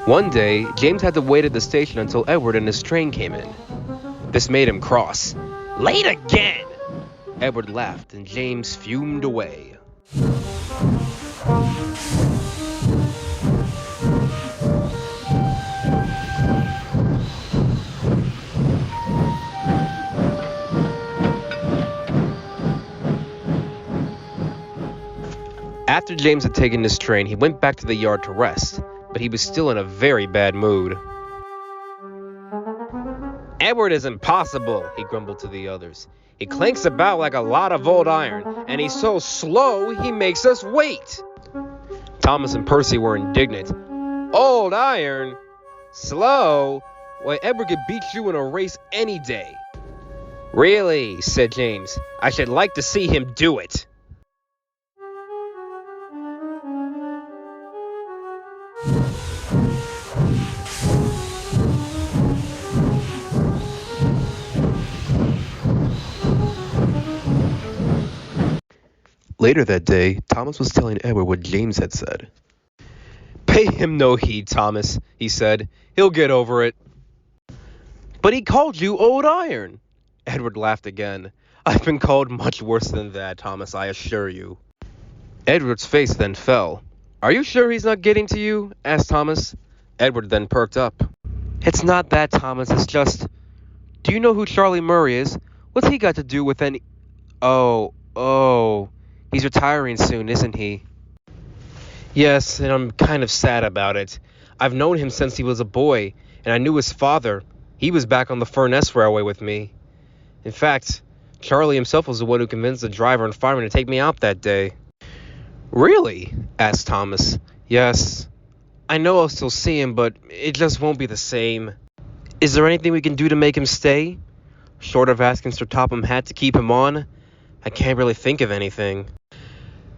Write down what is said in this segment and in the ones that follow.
One day, James had to wait at the station until Edward and his train came in. This made him cross. "Late again!" Edward laughed, and James fumed away. After James had taken his train, he went back to the yard to rest, but he was still in a very bad mood. "Edward is impossible," he grumbled to the others. "He clanks about like a lot of old iron, and he's so slow he makes us wait." Thomas and Percy were indignant. "Old iron? Slow? Why, Edward could beat you in a race any day." "Really," said James, "I should like to see him do it." Later that day, Thomas was telling Edward what James had said. "Pay him no heed, Thomas," he said. "He'll get over it." "But he called you old iron." Edward laughed again. "I've been called much worse than that, Thomas, I assure you." Edward's face then fell. "Are you sure he's not getting to you?" asked Thomas. Edward then perked up. "It's not that, Thomas, it's just... Do you know who Charlie Murray is? What's he got to do with any... Oh... He's retiring soon, isn't he?" "Yes, and I'm kind of sad about it. I've known him since he was a boy, and I knew his father. He was back on the Furness Railway with me. In fact, Charlie himself was the one who convinced the driver and fireman to take me out that day." "Really?" asked Thomas. "Yes. I know I'll still see him, but it just won't be the same. Is there anything we can do to make him stay? Short of asking Sir Topham Hatt to keep him on, I can't really think of anything."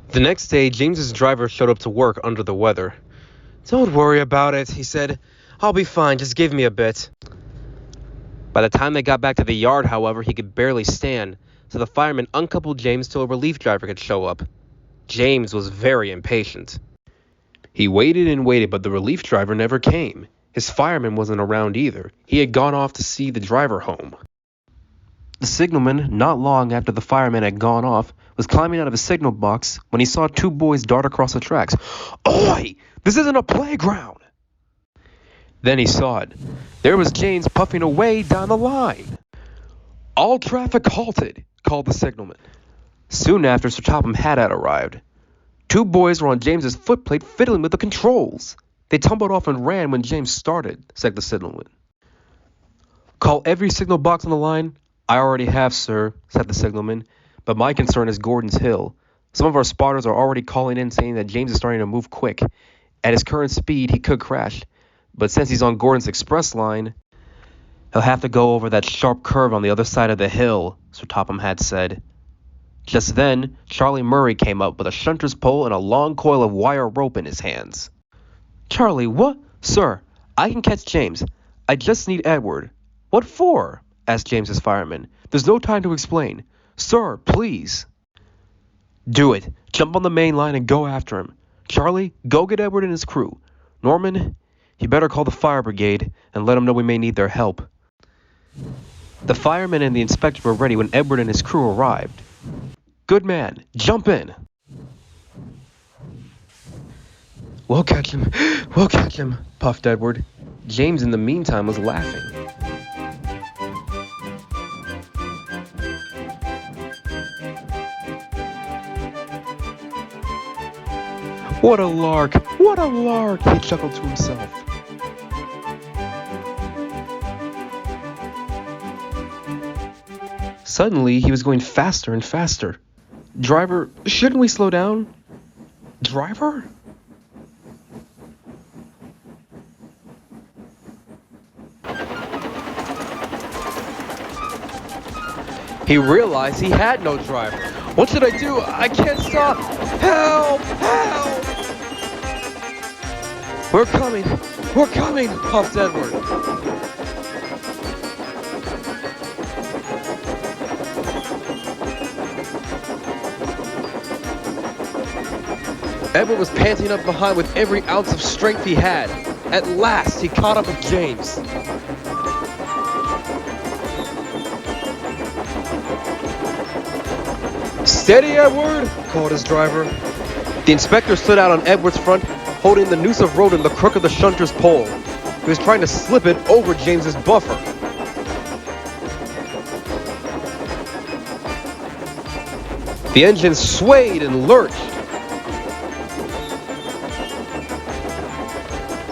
The next day, James's driver showed up to work under the weather. "Don't worry about it," he said. "I'll be fine, just give me a bit." By the time they got back to the yard, however, he could barely stand, so the fireman uncoupled James till a relief driver could show up. James was very impatient. He waited and waited, but the relief driver never came. His fireman wasn't around either. He had gone off to see the driver home. The signalman, not long after the fireman had gone off, was climbing out of his signal box when he saw two boys dart across the tracks. "Oi! This isn't a playground!" Then he saw it. There was James puffing away down the line. "All traffic halted," called the signalman. Soon after, Sir Topham Hatt had arrived. Two boys were on James's footplate fiddling with the controls. They tumbled off and ran when James started, said the signalman. "Call every signal box on the line." "I already have, sir," said the signalman, "but my concern is Gordon's Hill. Some of our spotters are already calling in saying that James is starting to move quick. At his current speed, he could crash, but since he's on Gordon's express line, he'll have to go over that sharp curve on the other side of the hill," Sir Topham Hatt said. Just then, Charlie Murray came up with a shunter's pole and a long coil of wire rope in his hands. "Charlie, what?" "Sir, I can catch James. I just need Edward." "What for?" asked James's fireman. "There's no time to explain." "Sir, please." "Do it. Jump on the main line and go after him. Charlie, go get Edward and his crew. Norman, you better call the fire brigade and let them know we may need their help." The firemen and the inspector were ready when Edward and his crew arrived. "Good man, jump in." We'll catch him, puffed Edward. James in the meantime was laughing. What a lark, he chuckled to himself. Suddenly, he was going faster and faster. "Driver, shouldn't we slow down?" "Driver?" He realized he had no driver. "What should I do? I can't stop! Help! Help!" We're coming, puffed Edward. Edward was panting up behind with every ounce of strength he had. At last, he caught up with James. "Steady, Edward!" called his driver. The inspector stood out on Edward's front, holding the noose of rope in the crook of the shunter's pole. He was trying to slip it over James's buffer. The engine swayed and lurched.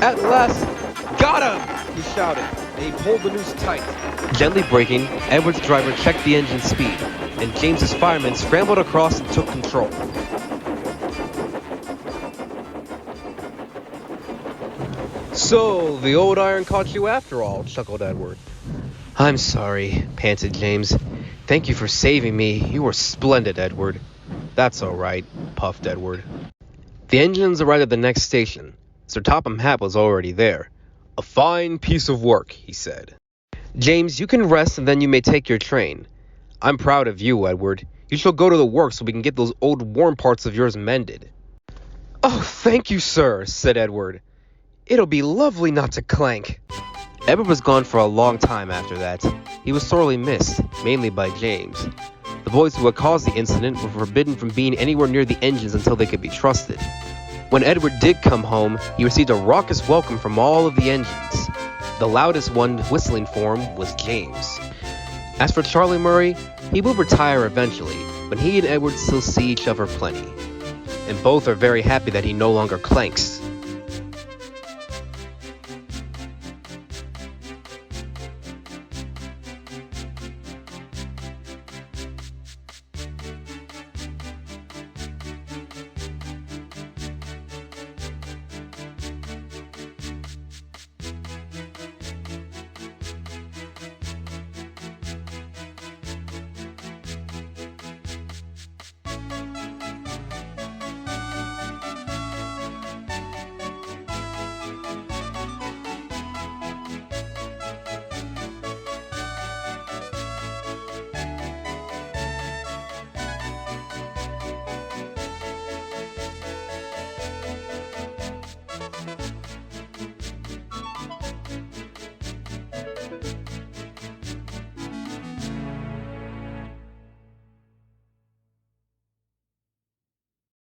"At last, got him!" he shouted, and he pulled the noose tight. Gently braking, Edward's driver checked the engine speed, and James's fireman scrambled across and took control. "So, the old iron caught you after all," chuckled Edward. "I'm sorry," panted James. "Thank you for saving me. You were splendid, Edward." "That's all right," puffed Edward. The engines arrived at the next station. Sir Topham Hatt was already there. "A fine piece of work," he said. "James, you can rest and then you may take your train. I'm proud of you, Edward. You shall go to the work so we can get those old worn parts of yours mended." "Oh, thank you, sir," said Edward. "It'll be lovely not to clank." Edward was gone for a long time after that. He was sorely missed, mainly by James. The boys who had caused the incident were forbidden from being anywhere near the engines until they could be trusted. When Edward did come home, he received a raucous welcome from all of the engines. The loudest one whistling for him was James. As for Charlie Murray, he will retire eventually, but he and Edward still see each other plenty. And both are very happy that he no longer clanks.